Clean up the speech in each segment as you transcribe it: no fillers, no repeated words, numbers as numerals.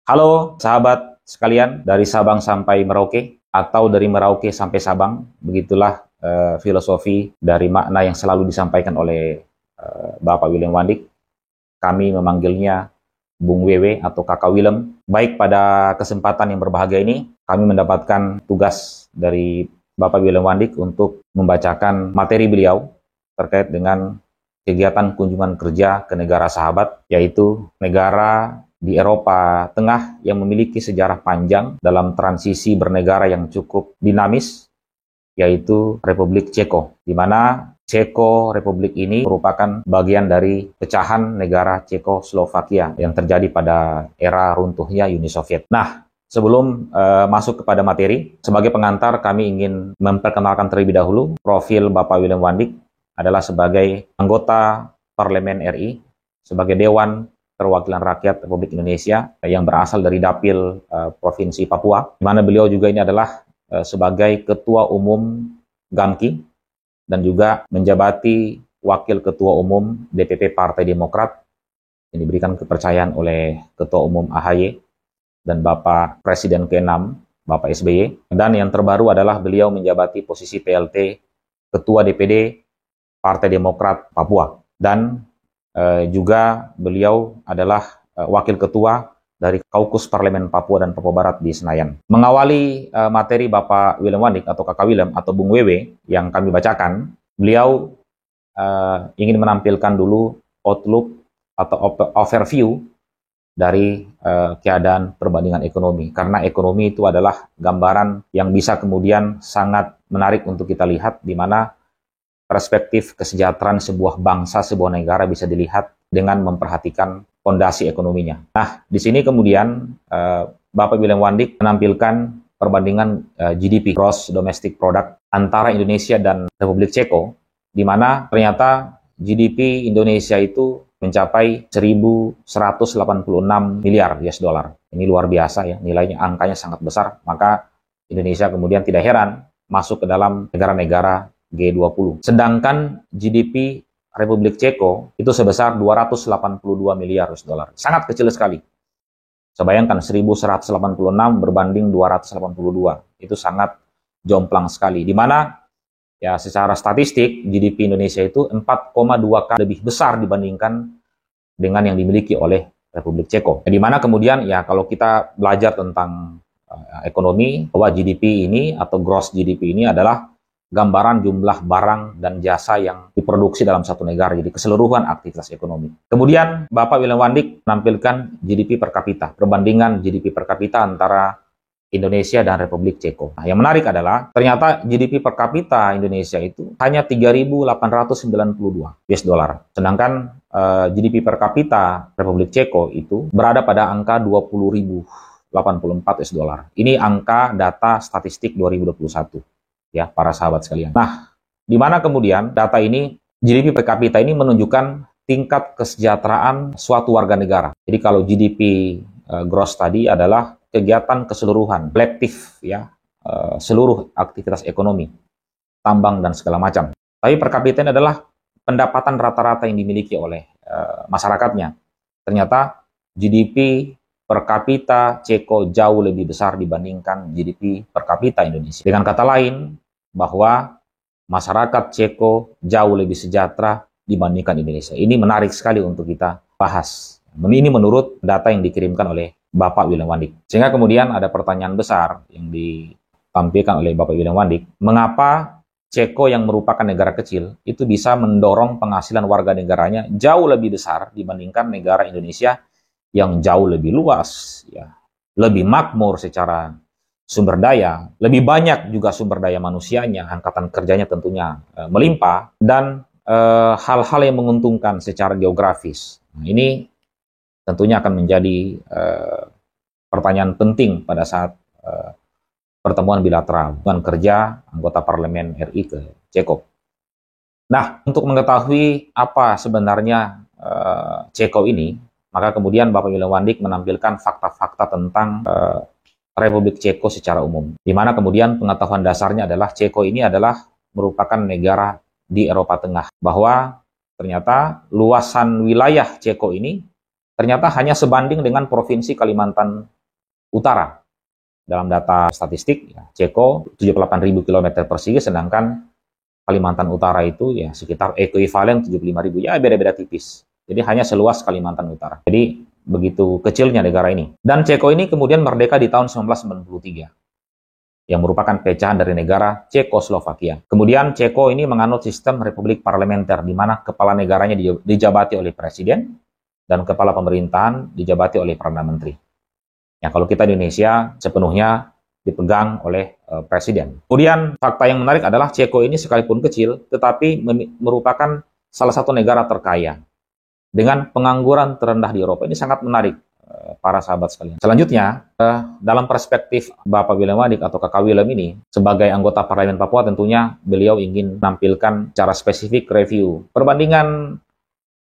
Halo sahabat sekalian, dari Sabang sampai Merauke atau dari Merauke sampai Sabang, begitulah filosofi dari makna yang selalu disampaikan oleh Bapak Willem Wandik. Kami memanggilnya Bung Wewe atau Kakak Willem. Baik, pada kesempatan yang berbahagia ini, kami mendapatkan tugas dari Bapak Willem Wandik untuk membacakan materi beliau terkait dengan kegiatan kunjungan kerja ke negara sahabat, yaitu negara di Eropa Tengah yang memiliki sejarah panjang dalam transisi bernegara yang cukup dinamis, yaitu Republik Ceko, di mana Ceko Republik ini merupakan bagian dari pecahan negara Cekoslovakia yang terjadi pada era runtuhnya Uni Soviet. Nah, sebelum masuk kepada materi, sebagai pengantar kami ingin memperkenalkan terlebih dahulu profil Bapak Willem Wandik adalah sebagai anggota Parlemen RI, sebagai Dewan Perwakilan Rakyat Republik Indonesia yang berasal dari Dapil Provinsi Papua, di mana beliau juga ini adalah sebagai Ketua Umum GAMKI dan juga menjabati Wakil Ketua Umum DPP Partai Demokrat yang diberikan kepercayaan oleh Ketua Umum AHY dan Bapak Presiden ke-6, Bapak SBY. Dan yang terbaru adalah beliau menjabati posisi PLT Ketua DPD Partai Demokrat Papua. Dan juga beliau adalah Wakil Ketua dari Kaukus Parlemen Papua dan Papua Barat di Senayan. Mengawali materi Bapak Willem Wandik atau Kakak Willem atau Bung Wewe yang kami bacakan, beliau ingin menampilkan dulu outlook atau overview dari keadaan perbandingan ekonomi. Karena ekonomi itu adalah gambaran yang bisa kemudian sangat menarik untuk kita lihat, di mana perspektif kesejahteraan sebuah bangsa, sebuah negara bisa dilihat dengan memperhatikan fondasi ekonominya. Nah, di sini kemudian Bapak Willem Wandik menampilkan perbandingan GDP, Gross Domestic Product, antara Indonesia dan Republik Ceko, di mana ternyata GDP Indonesia itu mencapai 1.186 miliar US dollar. Ini luar biasa ya, nilainya, angkanya sangat besar. Maka Indonesia kemudian tidak heran masuk ke dalam negara-negara G20. Sedangkan GDP Republik Ceko itu sebesar 282 miliar US dollar. Sangat kecil sekali. Saya bayangkan 1.186 berbanding 282. Itu sangat jomplang sekali. Di mana ya secara statistik GDP Indonesia itu 4,2 kali lebih besar dibandingkan dengan yang dimiliki oleh Republik Ceko. Di mana kemudian ya kalau kita belajar tentang ekonomi, bahwa GDP ini atau gross GDP ini adalah gambaran jumlah barang dan jasa yang diproduksi dalam satu negara, jadi keseluruhan aktivitas ekonomi. Kemudian Bapak Willem Wandik menampilkan GDP per kapita, perbandingan GDP per kapita antara Indonesia dan Republik Ceko. Nah, yang menarik adalah ternyata GDP per kapita Indonesia itu hanya 3.892 US dollar. Sedangkan GDP per kapita Republik Ceko itu berada pada angka 20.084 US dollar. Ini angka data statistik 2021. Ya, para sahabat sekalian. Nah, di mana kemudian data ini, GDP per kapita ini menunjukkan tingkat kesejahteraan suatu warga negara. Jadi kalau GDP gross tadi adalah kegiatan keseluruhan, kolektif ya, seluruh aktivitas ekonomi, tambang dan segala macam. Tapi per kapita ini adalah pendapatan rata-rata yang dimiliki oleh masyarakatnya. Ternyata GDP per kapita Ceko jauh lebih besar dibandingkan GDP per kapita Indonesia. Dengan kata lain, bahwa masyarakat Ceko jauh lebih sejahtera dibandingkan Indonesia. Ini menarik sekali untuk kita bahas. Ini menurut data yang dikirimkan oleh Bapak Willem Wandik. Sehingga kemudian ada pertanyaan besar yang ditampilkan oleh Bapak Willem Wandik. Mengapa Ceko yang merupakan negara kecil itu bisa mendorong penghasilan warga negaranya jauh lebih besar dibandingkan negara Indonesia yang jauh lebih luas, ya, lebih makmur secara sumber daya, lebih banyak juga sumber daya manusianya, angkatan kerjanya tentunya melimpah, dan hal-hal yang menguntungkan secara geografis. Nah, ini tentunya akan menjadi pertanyaan penting pada saat pertemuan bilateral hubungan kerja anggota Parlemen RI ke Ceko. Nah, untuk mengetahui apa sebenarnya Ceko ini, maka kemudian Bapak Willem Wandik menampilkan fakta-fakta tentang Republik Ceko secara umum. Di mana kemudian pengetahuan dasarnya adalah Ceko ini adalah merupakan negara di Eropa Tengah. Bahwa ternyata luasan wilayah Ceko ini ternyata hanya sebanding dengan Provinsi Kalimantan utara. Dalam data statistik, ya, Ceko 78.000 km persegi, sedangkan Kalimantan Utara itu ya sekitar ekuivalen 75.000, ya beda-beda tipis. Jadi hanya seluas Kalimantan Utara. Jadi begitu kecilnya negara ini. Dan Ceko ini kemudian merdeka di tahun 1993, yang merupakan pecahan dari negara Cekoslovakia. Kemudian Ceko ini menganut sistem republik parlementer, di mana kepala negaranya dijabati oleh presiden dan kepala pemerintahan dijabati oleh perdana menteri. Ya, kalau kita di Indonesia sepenuhnya dipegang oleh presiden. Kemudian fakta yang menarik adalah Ceko ini sekalipun kecil, tetapi merupakan salah satu negara terkaya dengan pengangguran terendah di Eropa. Ini sangat menarik, para sahabat sekalian. Selanjutnya, dalam perspektif Bapak William Wandik atau Kakak Willem ini, sebagai anggota Parlemen Papua, tentunya beliau ingin menampilkan secara spesifik review perbandingan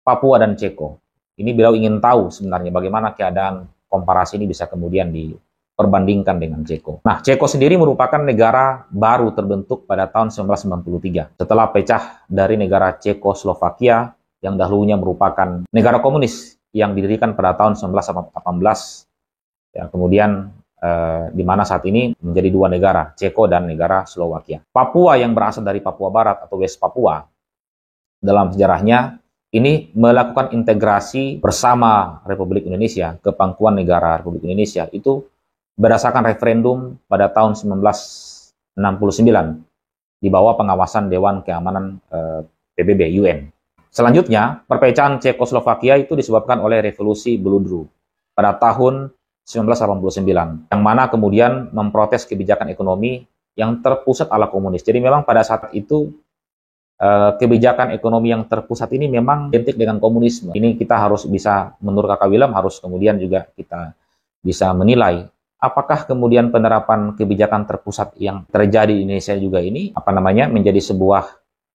Papua dan Ceko. Ini beliau ingin tahu sebenarnya bagaimana keadaan komparasi ini bisa kemudian diperbandingkan dengan Ceko. Nah, Ceko sendiri merupakan negara baru terbentuk pada tahun 1993, setelah pecah dari negara Cekoslovakia yang dahulunya merupakan negara komunis yang didirikan pada tahun 1918, ya, kemudian di mana saat ini menjadi dua negara, Ceko dan negara Slovakia. Papua yang berasal dari Papua Barat atau West Papua, dalam sejarahnya ini melakukan integrasi bersama Republik Indonesia ke pangkuan negara Republik Indonesia itu berdasarkan referendum pada tahun 1969 di bawah pengawasan Dewan Keamanan PBB UN. Selanjutnya, perpecahan Cekoslovakia itu disebabkan oleh revolusi Beludru pada tahun 1989, yang mana kemudian memprotes kebijakan ekonomi yang terpusat ala komunis. Jadi memang pada saat itu kebijakan ekonomi yang terpusat ini memang identik dengan komunisme. Ini kita harus bisa, menurut Kakak Willem, harus kemudian juga kita bisa menilai apakah kemudian penerapan kebijakan terpusat yang terjadi di Indonesia juga ini menjadi sebuah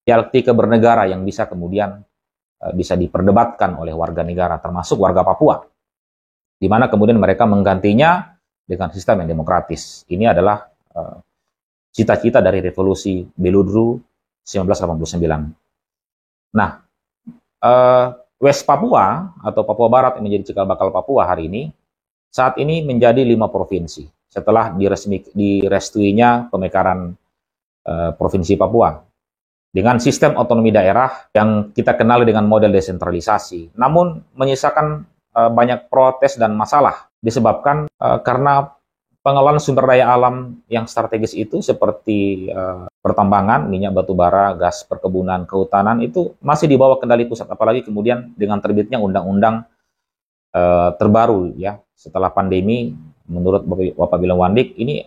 dialektika bernegara yang bisa kemudian bisa diperdebatkan oleh warga negara, termasuk warga Papua, di mana kemudian mereka menggantinya dengan sistem yang demokratis. Ini adalah cita-cita dari revolusi Beludru 1989. Nah, West Papua atau Papua Barat yang menjadi cikal bakal Papua hari ini, saat ini menjadi 5 provinsi setelah direstuinya pemekaran Provinsi Papua dengan sistem otonomi daerah yang kita kenal dengan model desentralisasi. Namun menyisakan banyak protes dan masalah disebabkan karena pengelolaan sumber daya alam yang strategis itu seperti pertambangan, minyak batu bara, gas perkebunan, kehutanan itu masih di bawah kendali pusat. Apalagi kemudian dengan terbitnya undang-undang terbaru ya setelah pandemi, menurut Bapak William Wandik ini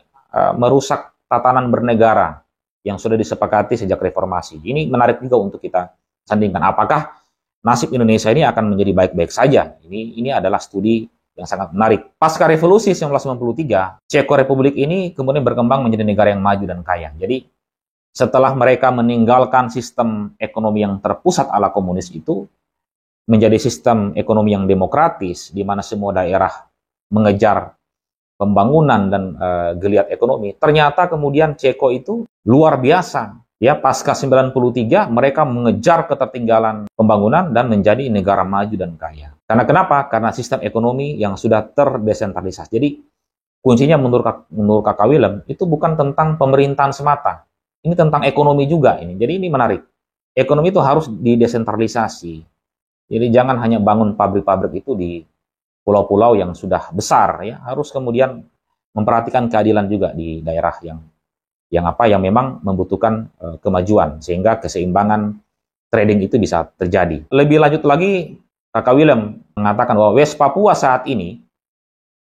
merusak tatanan bernegara yang sudah disepakati sejak reformasi. Ini menarik juga untuk kita sandingkan. Apakah nasib Indonesia ini akan menjadi baik-baik saja? Ini adalah studi yang sangat menarik. Pasca revolusi 1993, Ceko Republik ini kemudian berkembang menjadi negara yang maju dan kaya. Jadi setelah mereka meninggalkan sistem ekonomi yang terpusat ala komunis itu, menjadi sistem ekonomi yang demokratis, di mana semua daerah mengejar pembangunan dan geliat ekonomi. Ternyata kemudian Ceko itu luar biasa. Ya, pasca 93 mereka mengejar ketertinggalan pembangunan dan menjadi negara maju dan kaya. Karena kenapa? Karena sistem ekonomi yang sudah terdesentralisasi. Jadi kuncinya menurut Kakak Willem itu bukan tentang pemerintahan semata. Ini tentang ekonomi juga ini. Jadi ini menarik. Ekonomi itu harus didesentralisasi. Jadi jangan hanya bangun pabrik-pabrik itu di pulau-pulau yang sudah besar ya. Harus kemudian memperhatikan keadilan juga di daerah yang memang membutuhkan kemajuan sehingga keseimbangan trading itu bisa terjadi. Lebih lanjut lagi, Kakak Willem mengatakan bahwa West Papua saat ini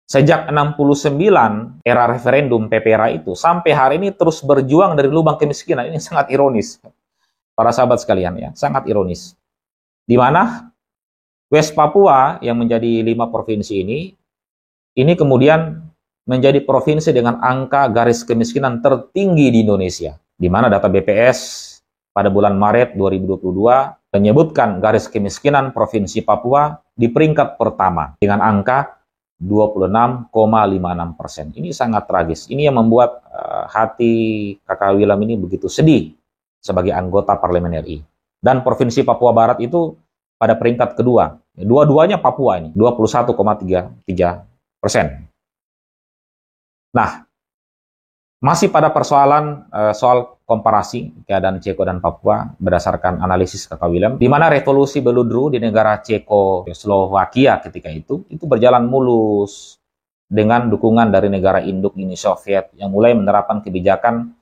sejak 69 era referendum PPRA itu sampai hari ini terus berjuang dari lubang kemiskinan. Ini sangat ironis. Para sahabat sekalian ya, sangat ironis. Di mana West Papua yang menjadi 5 provinsi ini kemudian menjadi provinsi dengan angka garis kemiskinan tertinggi di Indonesia, di mana data BPS pada bulan Maret 2022 menyebutkan garis kemiskinan Provinsi Papua di peringkat pertama dengan angka 26,56%. Ini sangat tragis. Ini yang membuat hati Kakak Willem ini begitu sedih sebagai anggota Parlemen RI. Dan Provinsi Papua Barat itu pada peringkat kedua. Dua-duanya Papua ini, 21,33%. Nah, masih pada persoalan soal komparasi keadaan Ceko dan Papua berdasarkan analisis Kakak William, di mana revolusi beludru di negara Cekoslovakia ketika itu berjalan mulus dengan dukungan dari negara induk Uni Soviet yang mulai menerapkan kebijakan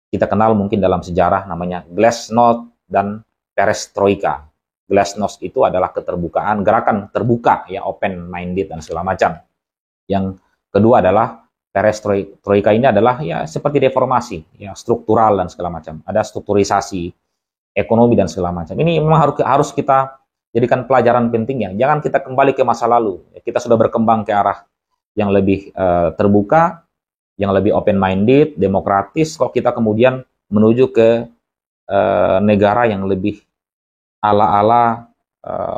kita kenal mungkin dalam sejarah namanya Glasnost dan Perestroika. Glasnost itu adalah keterbukaan, gerakan terbuka, ya open minded dan segala macam. Yang kedua adalah Perestroika ini adalah ya seperti reformasi, ya struktural dan segala macam. Ada strukturisasi ekonomi dan segala macam. Ini memang harus kita jadikan pelajaran penting ya. Jangan kita kembali ke masa lalu. Kita sudah berkembang ke arah yang lebih terbuka, yang lebih open minded, demokratis. Kok kita kemudian menuju ke negara yang lebih ala-ala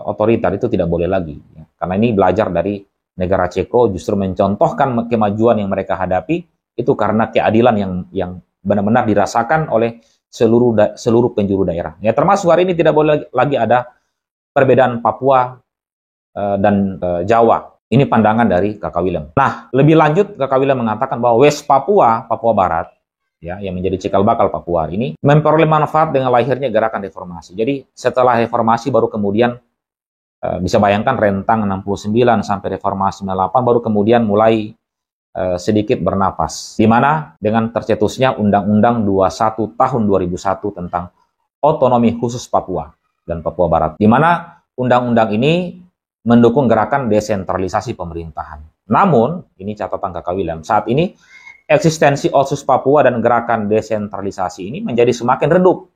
otoriter, itu tidak boleh lagi. Ya. Karena ini belajar dari negara Ceko justru mencontohkan kemajuan yang mereka hadapi itu karena keadilan yang benar-benar dirasakan oleh seluruh penjuru daerah. Ya, termasuk hari ini tidak boleh lagi ada perbedaan Papua dan Jawa. Ini pandangan dari Kakak William. Nah, lebih lanjut Kakak William mengatakan bahwa West Papua, Papua Barat, ya, yang menjadi cikal bakal Papua ini memperoleh manfaat dengan lahirnya gerakan reformasi. Jadi setelah reformasi baru kemudian bisa bayangkan rentang 69 sampai reformasi 98 baru kemudian mulai sedikit bernapas. Di mana dengan tercetusnya Undang-Undang 21 tahun 2001 tentang otonomi khusus Papua dan Papua Barat. Di mana undang-undang ini mendukung gerakan desentralisasi pemerintahan. Namun, ini catatan Kakak William, saat ini eksistensi Otsus Papua dan gerakan desentralisasi ini menjadi semakin redup.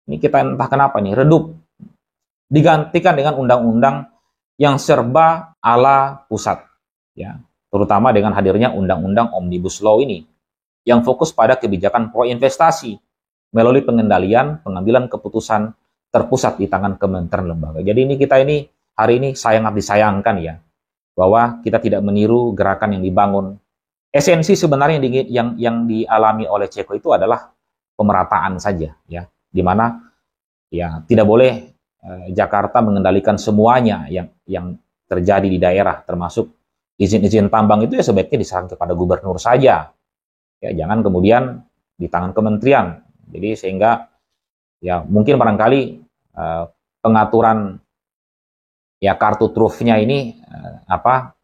Ini kita entah kenapa nih, redup. Digantikan dengan undang-undang yang serba ala pusat, ya, terutama dengan hadirnya undang-undang Omnibus Law ini, yang fokus pada kebijakan pro-investasi melalui pengendalian pengambilan keputusan terpusat di tangan kementerian lembaga. Jadi kita hari ini sangat disayangkan ya, bahwa kita tidak meniru gerakan yang dibangun. Esensi sebenarnya yang dialami oleh Ceko itu adalah pemerataan saja, ya, di mana ya tidak boleh Jakarta mengendalikan semuanya yang terjadi di daerah, termasuk izin-izin tambang itu ya sebaiknya diserahkan kepada gubernur saja, ya jangan kemudian di tangan kementerian. Jadi sehingga ya mungkin barangkali pengaturan ya kartu trufnya ini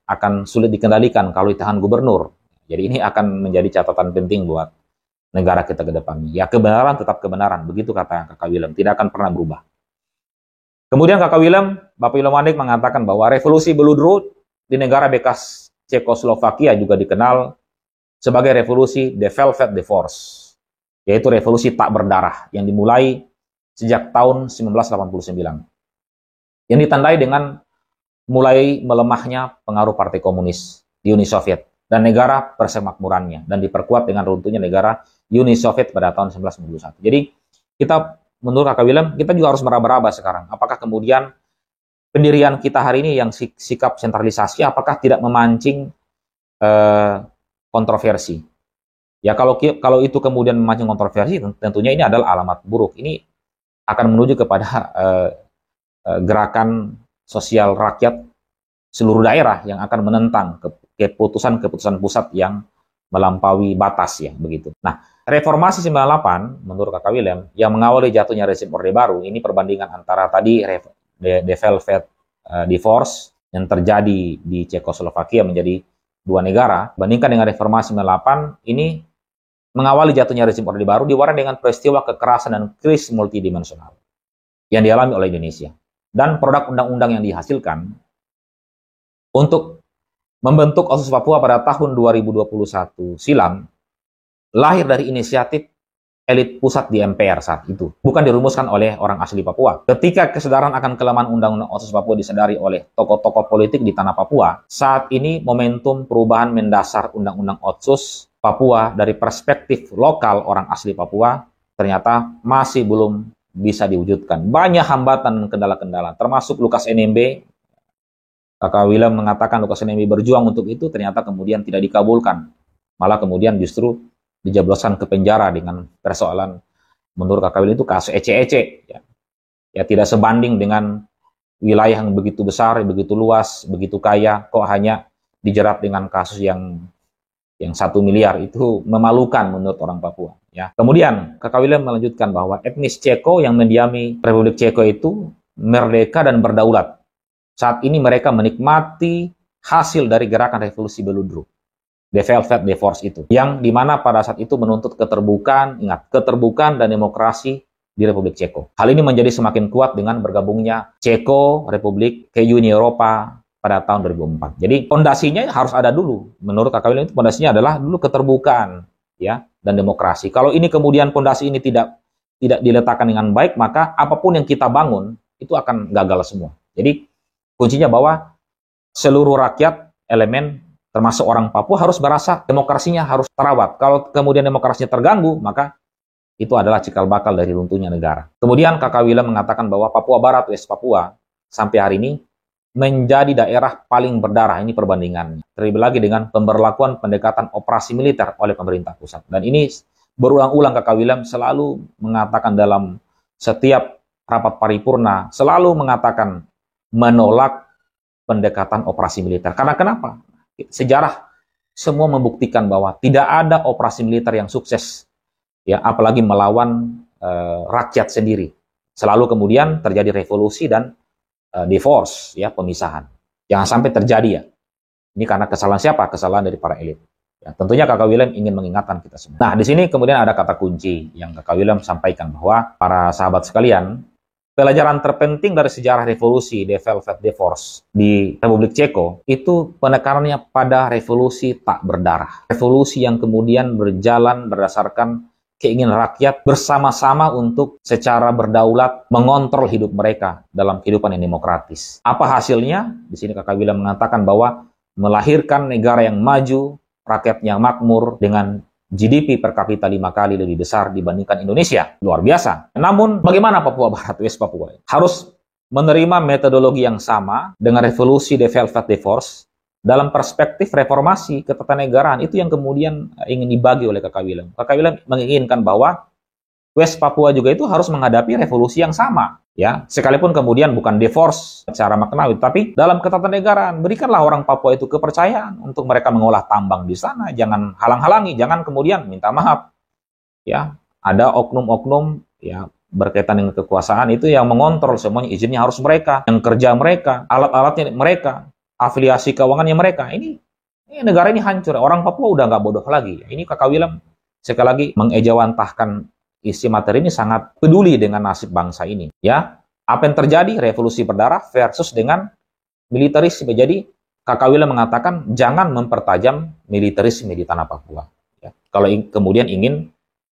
akan sulit dikendalikan kalau di tangan gubernur. Jadi ini akan menjadi catatan penting buat negara kita ke depan. Ya kebenaran tetap kebenaran, begitu kata Kakak William, tidak akan pernah berubah. Kemudian Kakak William, Bapak William Wandik mengatakan bahwa revolusi beludru di negara bekas Cekoslovakia juga dikenal sebagai revolusi The Velvet Divorce, yaitu revolusi tak berdarah yang dimulai sejak tahun 1989. Yang ditandai dengan mulai melemahnya pengaruh Partai Komunis di Uni Soviet dan negara persemakmurannya, dan diperkuat dengan runtuhnya negara Uni Soviet pada tahun 1991. Jadi kita, menurut Kakak William, kita juga harus meraba-raba sekarang. Apakah kemudian pendirian kita hari ini yang sikap sentralisasi, apakah tidak memancing kontroversi? Ya kalau itu kemudian memancing kontroversi, tentunya ini adalah alamat buruk. Ini akan menuju kepada gerakan sosial rakyat seluruh daerah yang akan menentang keputusan-keputusan pusat yang melampaui batas, ya begitu. Nah, reformasi 98 menurut Kakak William yang mengawali jatuhnya rezim Orde Baru, ini perbandingan antara tadi The Velvet Divorce yang terjadi di Cekoslovakia menjadi dua negara, bandingkan dengan reformasi 98 ini mengawali jatuhnya rezim Orde Baru diwarnai dengan peristiwa kekerasan dan krisis multidimensional yang dialami oleh Indonesia. Dan produk undang-undang yang dihasilkan untuk membentuk Otsus Papua pada tahun 2021 silam lahir dari inisiatif elit pusat di MPR saat itu, bukan dirumuskan oleh orang asli Papua. Ketika kesadaran akan kelemahan Undang-Undang Otsus Papua disadari oleh tokoh-tokoh politik di tanah Papua, saat ini momentum perubahan mendasar Undang-Undang Otsus Papua dari perspektif lokal orang asli Papua ternyata masih belum bisa diwujudkan. Banyak hambatan dan kendala-kendala, termasuk Lukas NMB. Kakak William mengatakan Lukas NMB berjuang untuk itu, ternyata kemudian tidak dikabulkan. Malah kemudian justru dijebloskan ke penjara dengan persoalan, menurut Kakak William itu kasus ece-ece. Ya tidak sebanding dengan wilayah yang begitu besar, begitu luas, begitu kaya, kok hanya dijerat dengan kasus yang yang 1 miliar itu memalukan menurut orang Papua. Ya. Kemudian Kakak William melanjutkan bahwa etnis Ceko yang mendiami Republik Ceko itu merdeka dan berdaulat. Saat ini mereka menikmati hasil dari gerakan revolusi Beludru, The Velvet Divorce itu, yang dimana pada saat itu menuntut keterbukaan, ingat, keterbukaan dan demokrasi di Republik Ceko. Hal ini menjadi semakin kuat dengan bergabungnya Ceko Republik ke Uni Eropa pada tahun 2004. Jadi fondasinya harus ada dulu. Menurut Kakak William itu fondasinya adalah dulu keterbukaan, ya, dan demokrasi. Kalau ini kemudian fondasi ini tidak diletakkan dengan baik, maka apapun yang kita bangun itu akan gagal semua. Jadi kuncinya bahwa seluruh rakyat, elemen, termasuk orang Papua harus merasa demokrasinya harus terawat. Kalau kemudian demokrasinya terganggu, maka itu adalah cikal bakal dari runtuhnya negara. Kemudian Kakak William mengatakan bahwa Papua Barat, West Papua, sampai hari ini menjadi daerah paling berdarah. Ini perbandingannya. Terlebih lagi dengan pemberlakuan pendekatan operasi militer oleh pemerintah pusat. Dan ini berulang-ulang Kakak William selalu mengatakan dalam setiap rapat paripurna, selalu mengatakan menolak pendekatan operasi militer. Karena kenapa? Sejarah semua membuktikan bahwa tidak ada operasi militer yang sukses, ya, apalagi melawan rakyat sendiri. Selalu kemudian terjadi revolusi dan divorce, ya, pemisahan. Jangan sampai terjadi, ya. Ini karena kesalahan siapa? Kesalahan dari para elit. Ya, tentunya Kakak William ingin mengingatkan kita semua. Nah, di sini kemudian ada kata kunci yang Kakak William sampaikan bahwa para sahabat sekalian, pelajaran terpenting dari sejarah revolusi The Velvet Divorce di Republik Ceko itu penekanannya pada revolusi tak berdarah. Revolusi yang kemudian berjalan berdasarkan keinginan rakyat bersama-sama untuk secara berdaulat mengontrol hidup mereka dalam kehidupan yang demokratis. Apa hasilnya? Di sini Kakak William mengatakan bahwa melahirkan negara yang maju, rakyatnya makmur dengan GDP per kapita 5 kali lebih besar dibandingkan Indonesia. Luar biasa. Namun, bagaimana Papua Barat, West Papua? Harus menerima metodologi yang sama dengan revolusi The Velvet Divorce dalam perspektif reformasi ketatanegaraan. Itu yang kemudian ingin dibagi oleh Kakak William. Kakak William menginginkan bahwa West Papua juga itu harus menghadapi revolusi yang sama. Ya, sekalipun kemudian bukan divorce secara maknawi, tapi dalam ketatanegaraan berikanlah orang Papua itu kepercayaan untuk mereka mengolah tambang di sana, jangan halang-halangi, jangan kemudian minta maaf. Ya, ada oknum-oknum, ya, berkaitan dengan kekuasaan itu yang mengontrol semuanya, izinnya harus mereka, yang kerja mereka, alat-alatnya mereka, afiliasi keuangannya mereka. Ini negara ini hancur. Orang Papua udah nggak bodoh lagi. Ini Kakak William sekali lagi mengejawantahkan isi materi ini sangat peduli dengan nasib bangsa ini. Ya, apa yang terjadi? Revolusi berdarah versus dengan militerisme. Jadi Kakak William mengatakan jangan mempertajam militerisme di tanah Papua. Ya, kalau kemudian ingin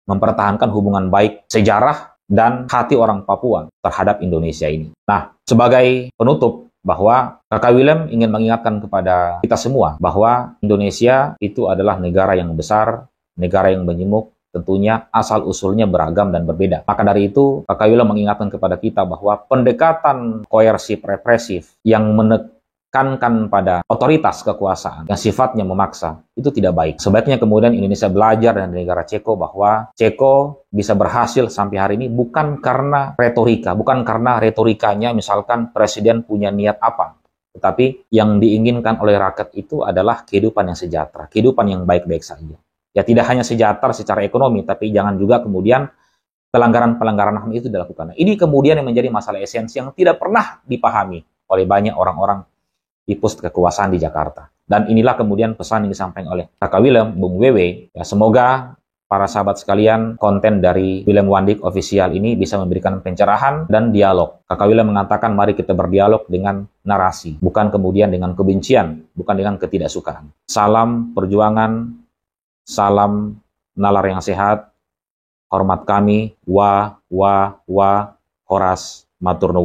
mempertahankan hubungan baik sejarah dan hati orang Papua terhadap Indonesia ini. Nah, sebagai penutup, bahwa Kakak William ingin mengingatkan kepada kita semua bahwa Indonesia itu adalah negara yang besar, negara yang menyemuk, tentunya asal-usulnya beragam dan berbeda. Maka dari itu, Kakak William mengingatkan kepada kita bahwa pendekatan koersif represif yang menekankan pada otoritas kekuasaan yang sifatnya memaksa, itu tidak baik. Sebaiknya kemudian Indonesia belajar dari negara Ceko bahwa Ceko bisa berhasil sampai hari ini bukan karena retorika, bukan karena retorikanya misalkan presiden punya niat apa, tetapi yang diinginkan oleh rakyat itu adalah kehidupan yang sejahtera, kehidupan yang baik-baik saja. Ya, tidak hanya sejahtera secara ekonomi, tapi jangan juga kemudian pelanggaran-pelanggaran HAM itu dilakukan. Nah, ini kemudian yang menjadi masalah esensi yang tidak pernah dipahami oleh banyak orang-orang di pos kekuasaan di Jakarta. Dan inilah kemudian pesan yang disampaikan oleh Kakak William, Bung Wewe. Ya, semoga para sahabat sekalian, konten dari William Wandik Official ini bisa memberikan pencerahan dan dialog. Kakak William mengatakan, mari kita berdialog dengan narasi, bukan kemudian dengan kebencian, bukan dengan ketidaksukaan. Salam perjuangan, salam nalar yang sehat, hormat kami, Horas Matur Nuwun.